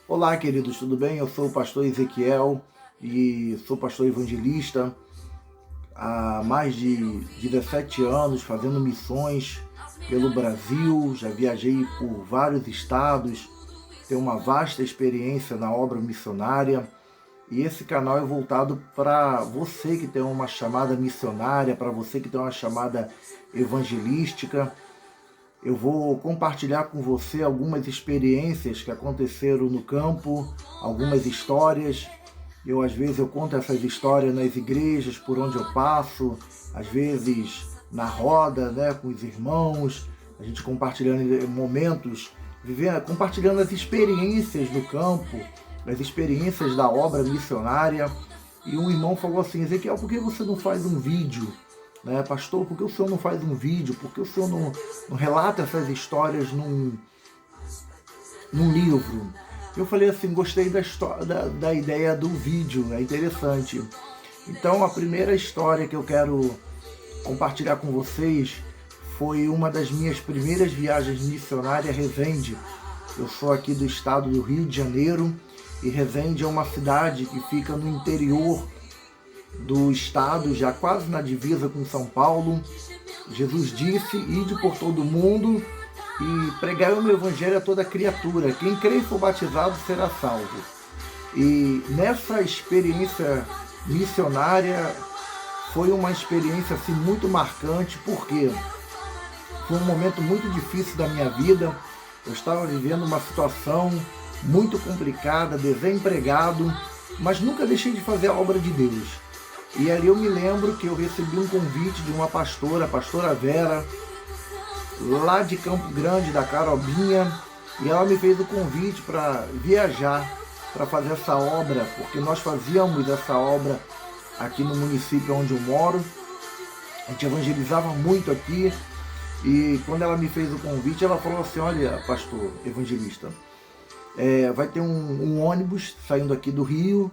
Olá, queridos, tudo bem? Eu sou o pastor Ezequiel e sou pastor evangelista há mais de 17 anos fazendo missões pelo Brasil. Já viajei por vários estados, tenho uma vasta experiência na obra missionária e esse canal é voltado para você que tem uma chamada missionária, para você que tem uma chamada evangelística. Eu vou compartilhar com você algumas experiências que aconteceram no campo, algumas histórias. Às vezes eu conto essas histórias nas igrejas por onde eu passo, às vezes na roda, né, com os irmãos, a gente compartilhando momentos, compartilhando as experiências do campo, as experiências da obra missionária. E um irmão falou assim: Ezequiel, por que você não faz um vídeo? Pastor, por que o senhor não faz um vídeo? Por que o senhor não relata essas histórias num livro? Eu falei assim, gostei da ideia do vídeo, é interessante. Então a primeira história que eu quero compartilhar com vocês foi uma das minhas primeiras viagens missionárias a Resende. Eu sou aqui do estado do Rio de Janeiro e Resende é uma cidade que fica no interior do estado, já quase na divisa com São Paulo. Jesus disse: ide por todo mundo e pregai o meu evangelho a toda criatura. Quem crê e for batizado será salvo. E nessa experiência missionária foi uma experiência assim, muito marcante, porque foi um momento muito difícil da minha vida. Eu estava vivendo uma situação muito complicada, desempregado, mas nunca deixei de fazer a obra de Deus. E ali eu me lembro que eu recebi um convite de uma pastora, a pastora Vera, lá de Campo Grande, da Carobinha, e ela me fez o convite para viajar, para fazer essa obra, porque nós fazíamos essa obra aqui no município onde eu moro. A gente evangelizava muito aqui, e quando ela me fez o convite, ela falou assim: olha, pastor evangelista, vai ter um ônibus saindo aqui do Rio,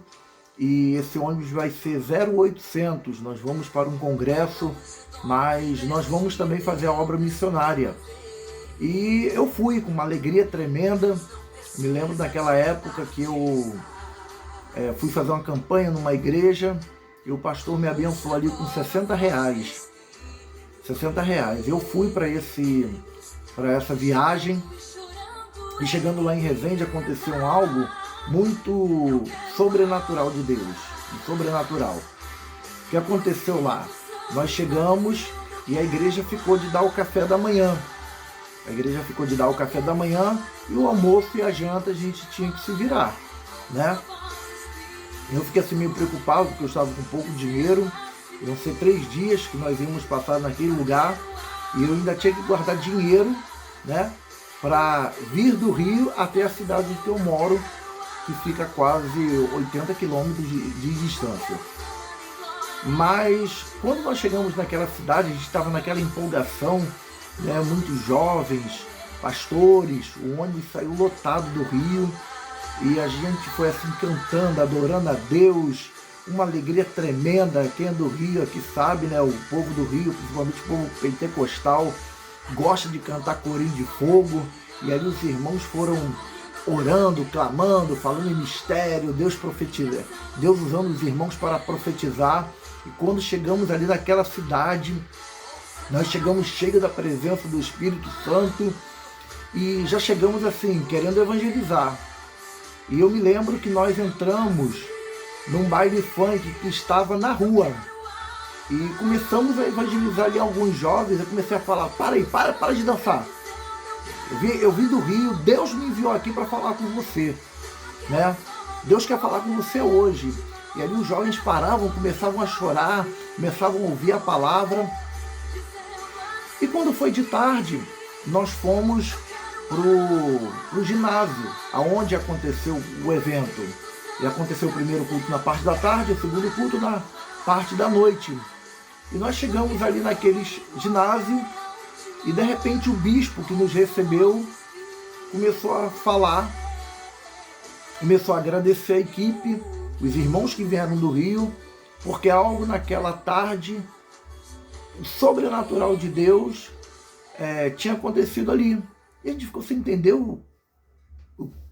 e esse ônibus vai ser 0800, nós vamos para um congresso, mas nós vamos também fazer a obra missionária. E eu fui com uma alegria tremenda. Me lembro daquela época que eu fui fazer uma campanha numa igreja e o pastor me abençoou ali com 60 reais. 60 reais. Eu fui para essa viagem e chegando lá em Resende aconteceu algo muito sobrenatural de Deus, sobrenatural. O que aconteceu lá? Nós chegamos e a igreja ficou de dar o café da manhã. A igreja ficou de dar o café da manhã e o almoço e a janta a gente tinha que se virar, né? Eu fiquei assim meio preocupado porque eu estava com pouco dinheiro. Iam ser 3 dias que nós íamos passar naquele lugar e eu ainda tinha que guardar dinheiro, né, para vir do Rio até a cidade que eu moro, que fica quase 80 quilômetros de distância. Mas quando nós chegamos naquela cidade, a gente estava naquela empolgação, né, muitos jovens, pastores, o ônibus saiu lotado do Rio e a gente foi assim cantando, adorando a Deus, uma alegria tremenda. Quem é do Rio aqui sabe, né, o povo do Rio, principalmente o povo pentecostal, gosta de cantar corinho de fogo, e ali os irmãos foram orando, clamando, falando em mistério, Deus usando os irmãos para profetizar. E quando chegamos ali naquela cidade, nós chegamos cheios da presença do Espírito Santo e já chegamos assim, querendo evangelizar. E eu me lembro que nós entramos num baile funk que estava na rua e começamos a evangelizar ali alguns jovens. Eu comecei a falar: para de dançar. Eu vim do Rio, Deus me enviou aqui para falar com você, né? Deus quer falar com você hoje. E ali os jovens paravam, começavam a chorar, começavam a ouvir a palavra. E quando foi de tarde, nós fomos pro ginásio, aonde aconteceu o evento. E aconteceu o primeiro culto na parte da tarde, o segundo culto na parte da noite. E nós chegamos ali naquele ginásio e de repente o bispo que nos recebeu começou a falar, começou a agradecer a equipe, os irmãos que vieram do Rio, porque algo naquela tarde, o sobrenatural de Deus tinha acontecido ali. E a gente ficou sem entender o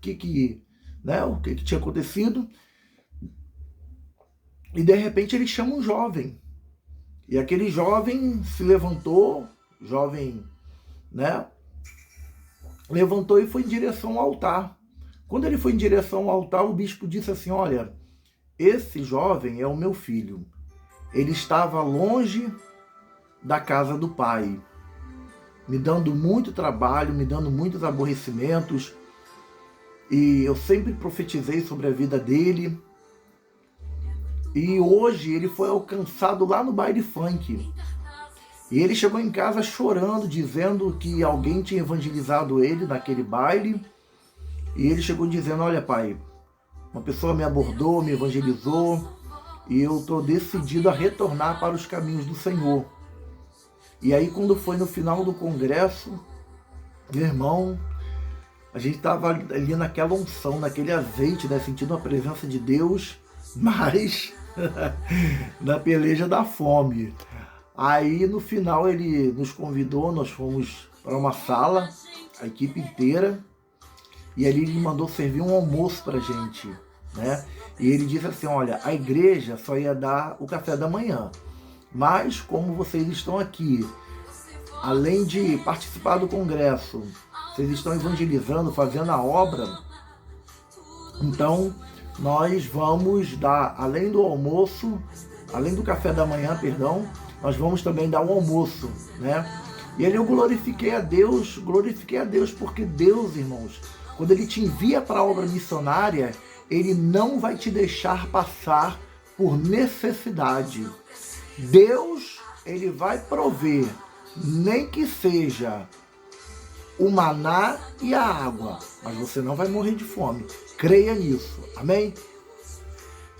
que né, o que tinha acontecido. E de repente ele chama um jovem. E aquele jovem se levantou, jovem, né, levantou e foi em direção ao altar. Quando ele foi em direção ao altar, o bispo disse assim: olha, esse jovem é o meu filho. Ele estava longe da casa do pai, me dando muito trabalho, me dando muitos aborrecimentos, e eu sempre profetizei sobre a vida dele. E hoje ele foi alcançado lá no baile funk. E ele chegou em casa chorando, dizendo que alguém tinha evangelizado ele naquele baile. E ele chegou dizendo: olha, pai, uma pessoa me abordou, me evangelizou, e eu estou decidido a retornar para os caminhos do Senhor. E aí, quando foi no final do congresso, meu irmão, a gente estava ali naquela unção, naquele azeite, né, sentindo a presença de Deus, mas na peleja da fome. Aí no final ele nos convidou, nós fomos para uma sala, a equipe inteira, e ali ele mandou servir um almoço para a gente, né? E ele disse assim: olha, a igreja só ia dar o café da manhã, mas como vocês estão aqui, além de participar do congresso, vocês estão evangelizando, fazendo a obra, então nós vamos dar, além do almoço, além do café da manhã, perdão, nós vamos também dar o almoço, né? E aí eu glorifiquei a Deus, porque Deus, irmãos, quando Ele te envia para a obra missionária, Ele não vai te deixar passar por necessidade. Deus, Ele vai prover, nem que seja o maná e a água, mas você não vai morrer de fome. Creia nisso, amém?